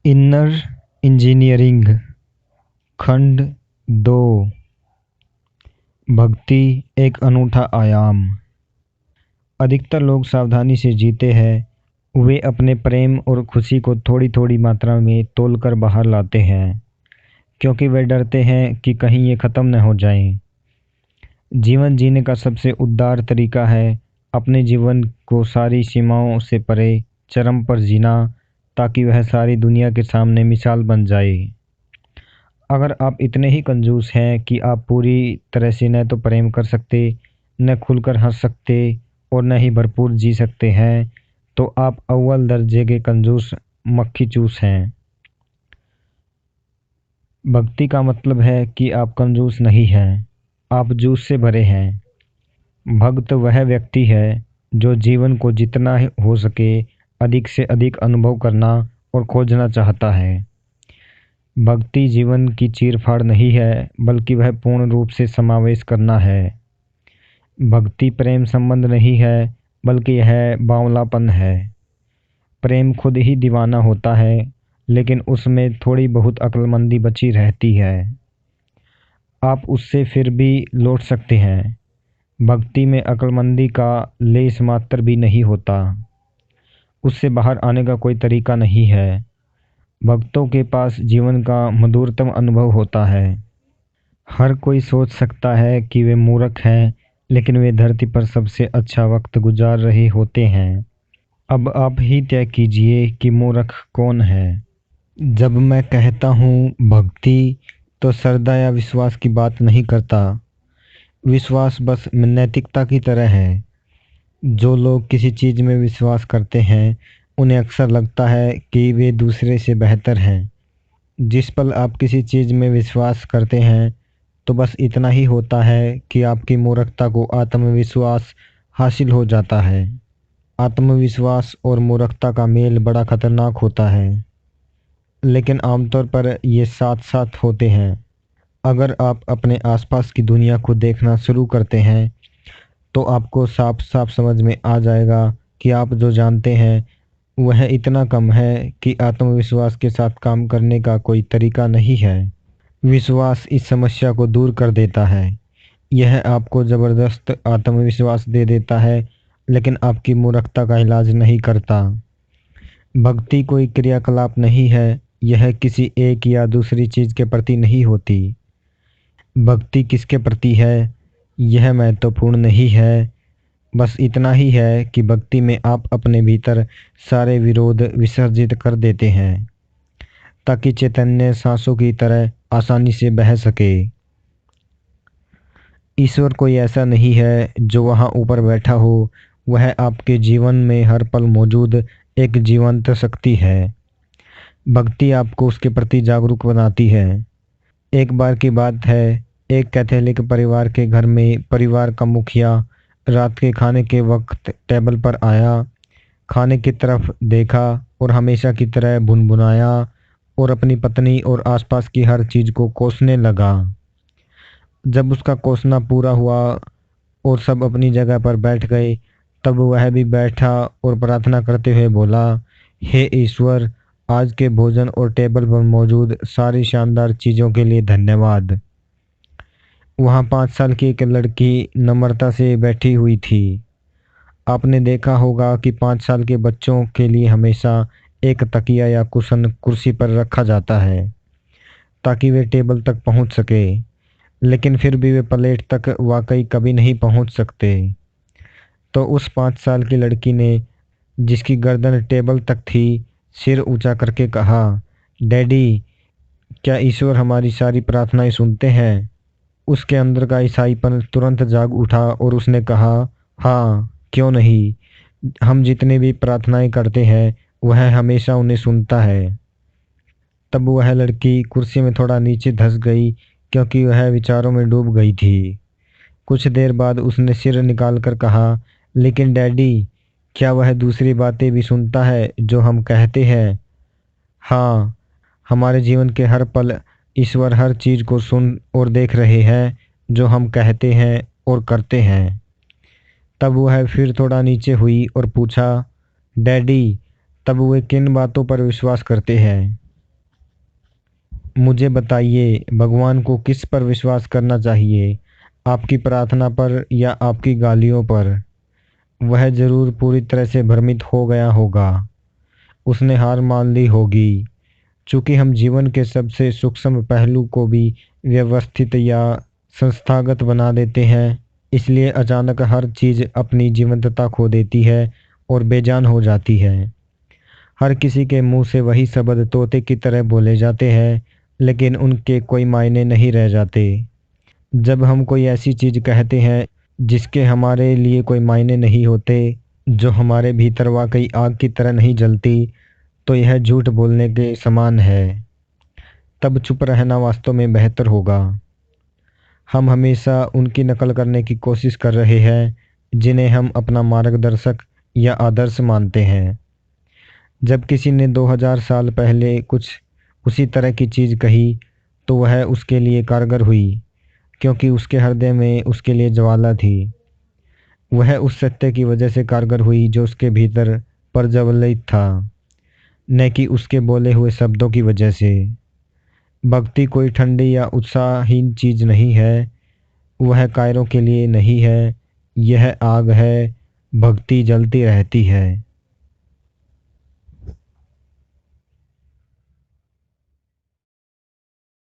Inner engineering खंड 2। भक्ति एक अनूठा आयाम। अधिकतर लोग सावधानी से जीते हैं। वे अपने प्रेम और खुशी को थोड़ी थोड़ी मात्रा में तोलकर बाहर लाते हैं, क्योंकि वे डरते हैं कि कहीं ये ख़त्म न हो जाए। जीवन जीने का सबसे उदार तरीका है अपने जीवन को सारी सीमाओं से परे चरम पर जीना, ताकि वह सारी दुनिया के सामने मिसाल बन जाए। अगर आप इतने ही कंजूस हैं कि आप पूरी तरह से न तो प्रेम कर सकते, न खुलकर हंस सकते और न ही भरपूर जी सकते हैं, तो आप अव्वल दर्जे के कंजूस मक्खी चूस हैं। भक्ति का मतलब है कि आप कंजूस नहीं हैं, आप जूस से भरे हैं। भक्त वह व्यक्ति है जो जीवन को जितना हो सके अधिक से अधिक अनुभव करना और खोजना चाहता है। भक्ति जीवन की चीर-फाड़ नहीं है, बल्कि वह पूर्ण रूप से समावेश करना है। भक्ति प्रेम संबंध नहीं है, बल्कि यह बावलापन है। प्रेम खुद ही दीवाना होता है, लेकिन उसमें थोड़ी बहुत अक्लमंदी बची रहती है। आप उससे फिर भी लौट सकते हैं। भक्ति में अक्लमंदी का लेश मात्र भी नहीं होता। उससे बाहर आने का कोई तरीका नहीं है। भक्तों के पास जीवन का मधुरतम अनुभव होता है। हर कोई सोच सकता है कि वे मूर्ख हैं, लेकिन वे धरती पर सबसे अच्छा वक्त गुजार रहे होते हैं। अब आप ही तय कीजिए कि मूर्ख कौन है। जब मैं कहता हूँ भक्ति, तो श्रद्धा या विश्वास की बात नहीं करता। विश्वास बस नैतिकता की तरह है। जो लोग किसी चीज़ में विश्वास करते हैं, उन्हें अक्सर लगता है कि वे दूसरे से बेहतर हैं। जिस पल आप किसी चीज़ में विश्वास करते हैं, तो बस इतना ही होता है कि आपकी मूर्खता को आत्मविश्वास हासिल हो जाता है। आत्मविश्वास और मूर्खता का मेल बड़ा खतरनाक होता है, लेकिन आमतौर पर ये साथ साथ होते हैं। अगर आप अपने आसपास की दुनिया को देखना शुरू करते हैं, तो आपको साफ साफ समझ में आ जाएगा कि आप जो जानते हैं वह इतना कम है कि आत्मविश्वास के साथ काम करने का कोई तरीका नहीं है। विश्वास इस समस्या को दूर कर देता है। यह आपको ज़बरदस्त आत्मविश्वास दे देता है, लेकिन आपकी मूर्खता का इलाज नहीं करता। भक्ति कोई क्रियाकलाप नहीं है, यह किसी एक या दूसरी चीज़ के प्रति नहीं होती। भक्ति किसके प्रति है, यह महत्वपूर्ण नहीं है। बस इतना ही है कि भक्ति में आप अपने भीतर सारे विरोध विसर्जित कर देते हैं, ताकि चैतन्य सांसों की तरह आसानी से बह सके। ईश्वर कोई ऐसा नहीं है जो वहाँ ऊपर बैठा हो, वह आपके जीवन में हर पल मौजूद एक जीवंत शक्ति है। भक्ति आपको उसके प्रति जागरूक बनाती है। एक बार की बात है, एक कैथोलिक परिवार के घर में परिवार का मुखिया रात के खाने के वक्त टेबल पर आया, खाने की तरफ देखा और हमेशा की तरह भुनभुनाया और अपनी पत्नी और आसपास की हर चीज़ को कोसने लगा। जब उसका कोसना पूरा हुआ और सब अपनी जगह पर बैठ गए, तब वह भी बैठा और प्रार्थना करते हुए बोला, हे ईश्वर, आज के भोजन और टेबल पर मौजूद सारी शानदार चीज़ों के लिए धन्यवाद। वहाँ 5 साल की एक लड़की नम्रता से बैठी हुई थी। आपने देखा होगा कि 5 साल के बच्चों के लिए हमेशा एक तकिया या कुशन कुर्सी पर रखा जाता है, ताकि वे टेबल तक पहुंच सके, लेकिन फिर भी वे प्लेट तक वाकई कभी नहीं पहुंच सकते। तो उस 5 साल की लड़की ने, जिसकी गर्दन टेबल तक थी, सिर ऊंचा करके कहा, डैडी, क्या ईश्वर हमारी सारी प्रार्थनाएं सुनते हैं? उसके अंदर का ईसाईपन तुरंत जाग उठा और उसने कहा, हाँ, क्यों नहीं। हम जितनी भी प्रार्थनाएं करते हैं, वह हमेशा उन्हें सुनता है। तब वह लड़की कुर्सी में थोड़ा नीचे धंस गई, क्योंकि वह विचारों में डूब गई थी। कुछ देर बाद उसने सिर निकालकर कहा, लेकिन डैडी, क्या वह दूसरी बातें भी सुनता है जो हम कहते हैं? हाँ, हमारे जीवन के हर पल ईश्वर हर चीज़ को सुन और देख रहे हैं जो हम कहते हैं और करते हैं। तब वह फिर थोड़ा नीचे हुई और पूछा, डैडी, तब वे किन बातों पर विश्वास करते हैं? मुझे बताइए, भगवान को किस पर विश्वास करना चाहिए, आपकी प्रार्थना पर या आपकी गालियों पर? वह जरूर पूरी तरह से भ्रमित हो गया होगा। उसने हार मान ली होगी। चूंकि हम जीवन के सबसे सूक्ष्म पहलू को भी व्यवस्थित या संस्थागत बना देते हैं, इसलिए अचानक हर चीज अपनी जीवंतता खो देती है और बेजान हो जाती है। हर किसी के मुंह से वही शब्द तोते की तरह बोले जाते हैं, लेकिन उनके कोई मायने नहीं रह जाते। जब हम कोई ऐसी चीज कहते हैं जिसके हमारे लिए कोई मायने नहीं होते, जो हमारे भीतर वाकई आग की तरह नहीं जलती, तो यह झूठ बोलने के समान है। तब चुप रहना वास्तव में बेहतर होगा। हम हमेशा उनकी नकल करने की कोशिश कर रहे हैं जिन्हें हम अपना मार्गदर्शक या आदर्श मानते हैं। जब किसी ने 2000 साल पहले कुछ उसी तरह की चीज कही, तो वह उसके लिए कारगर हुई, क्योंकि उसके हृदय में उसके लिए ज्वाला थी। वह उस सत्य की वजह से कारगर हुई जो उसके भीतर प्रज्वलित था, न कि उसके बोले हुए शब्दों की वजह से। भक्ति कोई ठंडी या उत्साहहीन चीज नहीं है। वह कायरों के लिए नहीं है। यह आग है। भक्ति जलती रहती है।